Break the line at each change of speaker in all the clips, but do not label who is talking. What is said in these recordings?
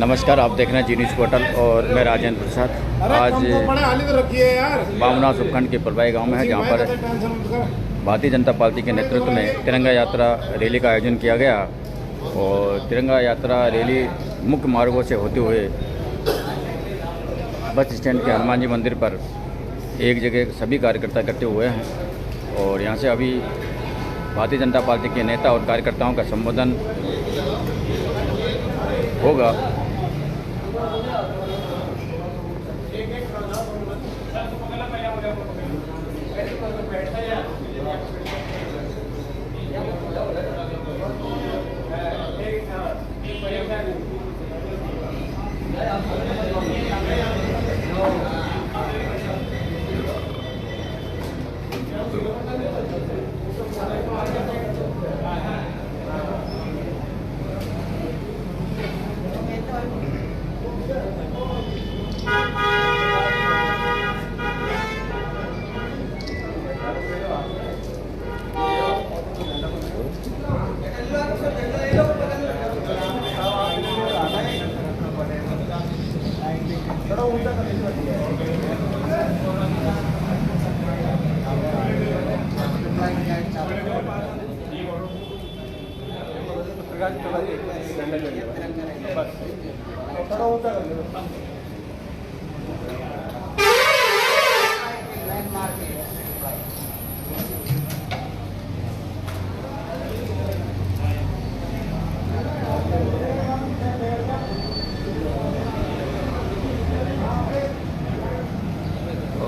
नमस्कार, आप देख रहे हैं जी न्यूज़ पोर्टल और मैं राजेंद्र प्रसाद। आज बामनास उपखंड के परवाई गांव में है, जहां पर भारतीय जनता पार्टी के नेतृत्व में तिरंगा यात्रा रैली का आयोजन किया गया। और तिरंगा यात्रा रैली मुख्य मार्गों से होते हुए बस स्टैंड के हनुमान जी मंदिर पर एक जगह सभी कार्यकर्ता इकट्ठे हुए हैं। और यहाँ से अभी भारतीय जनता पार्टी के नेता और कार्यकर्ताओं का संबोधन होगा।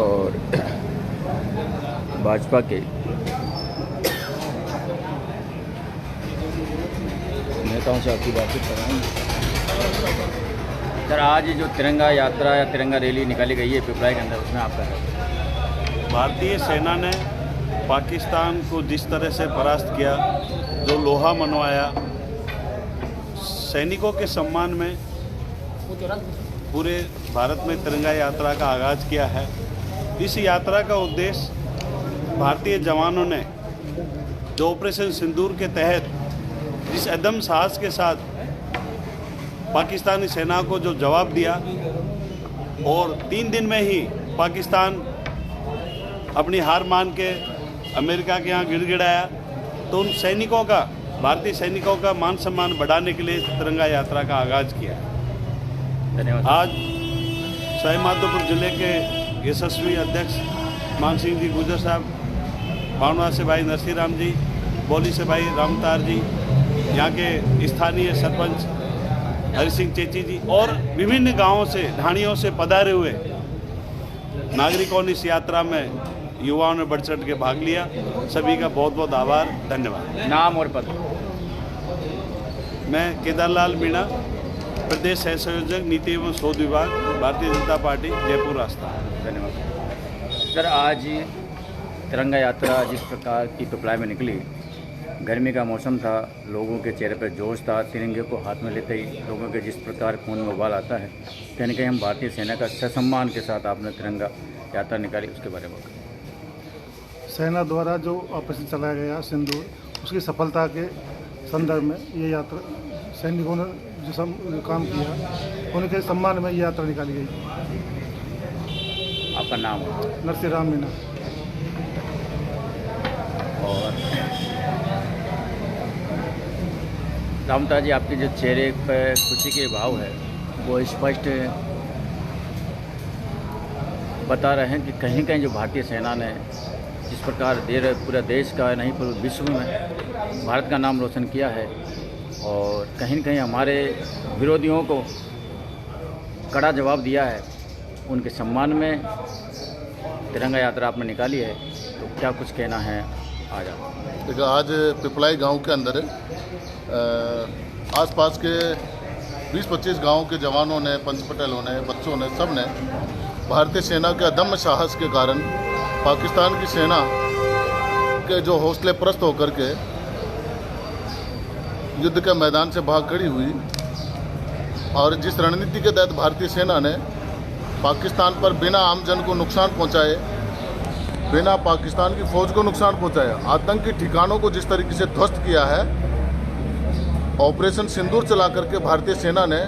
और भाजपा के नेताओं से आपकी बातचीत कराएंगे। सर, आज जो तिरंगा यात्रा या तिरंगा रैली निकाली गई है पिपराई के अंदर, उसमें आपका है?
भारतीय सेना ने पाकिस्तान को जिस तरह से परास्त किया, जो लोहा मनवाया, सैनिकों के सम्मान में पूरे भारत में तिरंगा यात्रा का आगाज़ किया है। इस यात्रा का उद्देश्य भारतीय जवानों ने जो ऑपरेशन सिंदूर के तहत जिस अदम साहस के साथ पाकिस्तानी सेना को जो जवाब दिया और 3 दिन में ही पाकिस्तान अपनी हार मान के अमेरिका के यहाँ गिड़गिड़ाया, तो उन सैनिकों का, भारतीय सैनिकों का मान सम्मान बढ़ाने के लिए तिरंगा यात्रा का आगाज़ किया।
धन्यवाद।
आज सवाईमाधोपुर जिले के यशस्वी अध्यक्ष मान सिंह जी गुजर साहब, बावना से भाई नरसी राम जी, बोली से भाई रामतार जी, यहाँ के स्थानीय सरपंच हरि सिंह चेची जी और विभिन्न गांवों से, ढाणियों से पधारे हुए नागरिकों ने इस यात्रा में युवाओं ने बढ़ चढ़ के भाग लिया। सभी का बहुत बहुत आभार, धन्यवाद।
नाम और पद?
मैं केदारलाल मीणा, प्रदेश सह संयोजक नीति एवं शोध विभाग, भारतीय जनता पार्टी, जयपुर रास्ता।
धन्यवाद। सर, आज तिरंगा यात्रा जिस प्रकार की पिपलाई में निकली, गर्मी का मौसम था, लोगों के चेहरे पर जोश था, तिरंगे को हाथ में लेते ही लोगों के जिस प्रकार खून में उबाल आता है, कहीं न कहीं हम भारतीय सेना का ससम्मान के साथ आपने तिरंगा यात्रा निकाली, उसके बारे में?
सेना द्वारा जो ऑपरेशन चलाया गया सिंदूर, उसकी सफलता के संदर्भ में ये यात्रा, सैनिकों ने जो काम किया उनके सम्मान में ये यात्रा निकाली गई।
आपका नाम?
नरसी राम मीणा।
और रामता जी, आपके जो चेहरे पर खुशी के भाव है वो स्पष्ट बता रहे हैं कि कहीं कहीं जो भारतीय सेना ने जिस प्रकार पूरा देश का नहीं पूरे विश्व में भारत का नाम रोशन किया है, और कहीं न कहीं हमारे विरोधियों को कड़ा जवाब दिया है, उनके सम्मान में तिरंगा यात्रा आपने निकाली है, तो क्या कुछ कहना है आज आप?
देखिए, आज पिपलाई गांव के अंदर आसपास के 20-25 गांव के जवानों ने, पंच पटेलों ने, बच्चों ने, सब ने भारतीय सेना के अदम्य साहस के कारण पाकिस्तान की सेना के जो हौसले प्रस्त होकर के युद्ध के मैदान से भाग खड़ी हुई, और जिस रणनीति के तहत भारतीय सेना ने पाकिस्तान पर बिना आमजन को नुकसान पहुंचाए, बिना पाकिस्तान की फौज को नुकसान पहुंचाया, आतंकी ठिकानों को जिस तरीके से ध्वस्त किया है, ऑपरेशन सिंदूर चला करके भारतीय सेना ने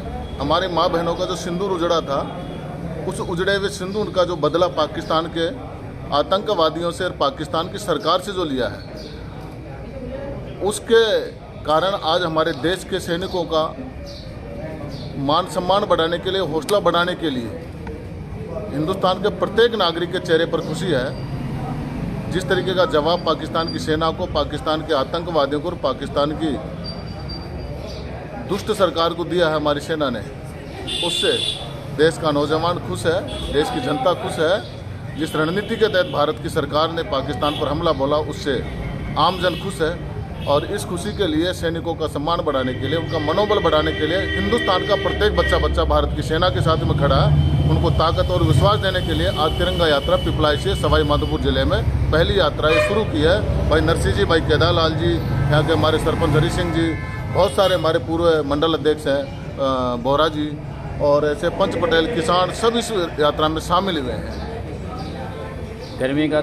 हमारी माँ बहनों का जो सिंदूर उजड़ा था, उस उजड़े हुए सिंदूर का जो बदला पाकिस्तान के आतंकवादियों से और पाकिस्तान की सरकार से जो लिया है, उसके कारण आज हमारे देश के सैनिकों का मान सम्मान बढ़ाने के लिए, हौसला बढ़ाने के लिए हिंदुस्तान के प्रत्येक नागरिक के चेहरे पर खुशी है। जिस तरीके का जवाब पाकिस्तान की सेना को, पाकिस्तान के आतंकवादियों को और पाकिस्तान की दुष्ट सरकार को दिया है हमारी सेना ने, उससे देश का नौजवान खुश है, देश की जनता खुश है। जिस रणनीति के तहत भारत की सरकार ने पाकिस्तान पर हमला बोला, उससे आम जन खुश है। और इस खुशी के लिए, सैनिकों का सम्मान बढ़ाने के लिए, उनका मनोबल बढ़ाने के लिए हिंदुस्तान का प्रत्येक बच्चा भारत की सेना के साथ में खड़ा है। उनको ताकत और विश्वास देने के लिए आज तिरंगा यात्रा पिपलाई से सवाई माधोपुर जिले में पहली यात्रा ये शुरू की है। भाई नरसिंह जी, भाई केदार लाल जी, यहाँ के हमारे सरपंच हरी सिंह जी, बहुत सारे हमारे पूर्व मंडल अध्यक्ष हैं, बोरा जी, और ऐसे पंच पटेल, किसान, सब इस यात्रा में शामिल हुए हैं।
गर्मी का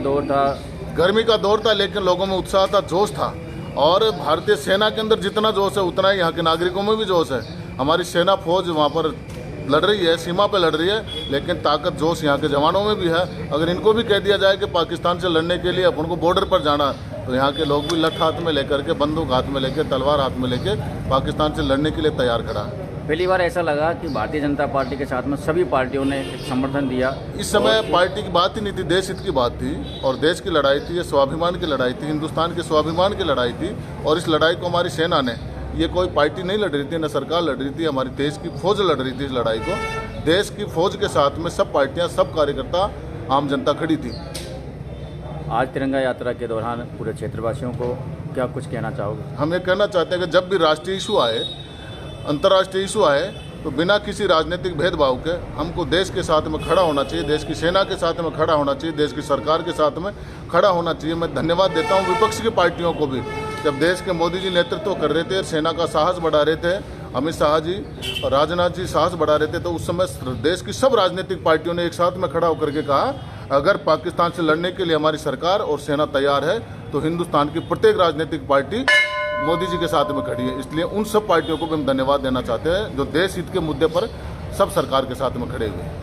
दौर था, लेकिन लोगों में उत्साह था, जोश था। और भारतीय सेना के अंदर जितना जोश है, उतना ही यहाँ के नागरिकों में भी जोश है। हमारी सेना फौज वहाँ पर लड़ रही है, सीमा पर लड़ रही है, लेकिन ताकत जोश यहाँ के जवानों में भी है। अगर इनको भी कह दिया जाए कि पाकिस्तान से लड़ने के लिए अपन को बॉर्डर पर जाना, तो यहाँ के लोग भी लठ हाथ में लेकर के, बंदूक हाथ में लेकर, तलवार हाथ में लेकर पाकिस्तान से लड़ने के लिए तैयार खड़ा है। पहली बार ऐसा लगा कि भारतीय जनता पार्टी के साथ में सभी पार्टियों ने एक समर्थन दिया।
इस समय पार्टी की बात ही नहीं थी, देश हित की बात थी, और देश की लड़ाई थी, ये स्वाभिमान की लड़ाई थी, हिंदुस्तान के स्वाभिमान की लड़ाई थी। और इस लड़ाई को हमारी सेना ने, ये कोई पार्टी नहीं लड़ रही थी, न सरकार लड़ रही थी, हमारी देश की फौज लड़ रही थी इस लड़ाई को। देश की फौज के साथ में सब पार्टियां, सब कार्यकर्ता, आम जनता खड़ी थी।
आज तिरंगा यात्रा के दौरान पूरे क्षेत्रवासियों को क्या कुछ कहना चाहोगे?
हम ये कहना चाहते हैं कि जब भी राष्ट्रीय इशू आए, अंतर्राष्ट्रीय इशू आए, तो बिना किसी राजनीतिक भेदभाव के हमको देश के साथ में खड़ा होना चाहिए, देश की सेना के साथ में खड़ा होना चाहिए, देश की सरकार के साथ में खड़ा होना चाहिए। मैं धन्यवाद देता हूँ विपक्ष की पार्टियों को भी। जब देश के मोदी जी नेतृत्व कर रहे थे, सेना का साहस बढ़ा रहे थे, अमित शाह जी और राजनाथ जी साहस बढ़ा रहे थे, तो उस समय देश की सब राजनीतिक पार्टियों ने एक साथ में खड़ा होकर के कहा, अगर पाकिस्तान से लड़ने के लिए हमारी सरकार और सेना तैयार है, तो हिंदुस्तान की प्रत्येक राजनीतिक पार्टी मोदी जी के साथ में खड़ी है। इसलिए उन सब पार्टियों को भी हम धन्यवाद देना चाहते हैं जो देश हित के मुद्दे पर सब सरकार के साथ में खड़े हुए हैं।